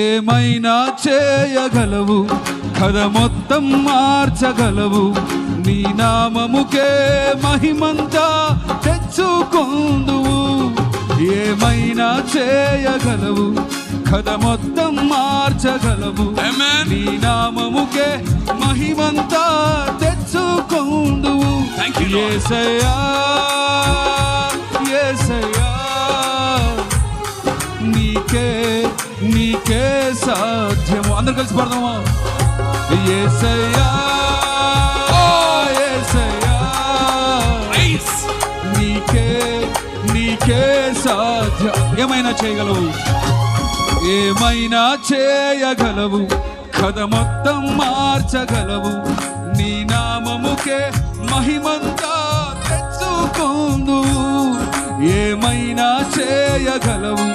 ఏమైనా చేయగలవు, కథ మొత్తం మార్చగలవు. నీ నామముకే మహిమంతా తెచ్చుకొందువు. ఏమైనా చేయగలవు, కథ మొత్తం మార్చగలవు. నీ నామముకే మహిమంతా తెచ్చుకొందువు. యేసయ్యా యేసయ్యా, నీకే సాధ్యము. అందరు కలిసి పడదామా? యేసయ్యా యేసయ్యా, నీకే సాధ్యం. ఏమైనా చేయగలవు, ఏమైనా చేయగలవు, కథ మొత్తం మార్చగలవు. నీ నామముకే మహిమంతా తెచ్చుకొందువు. ఏమైనా చేయగలవు,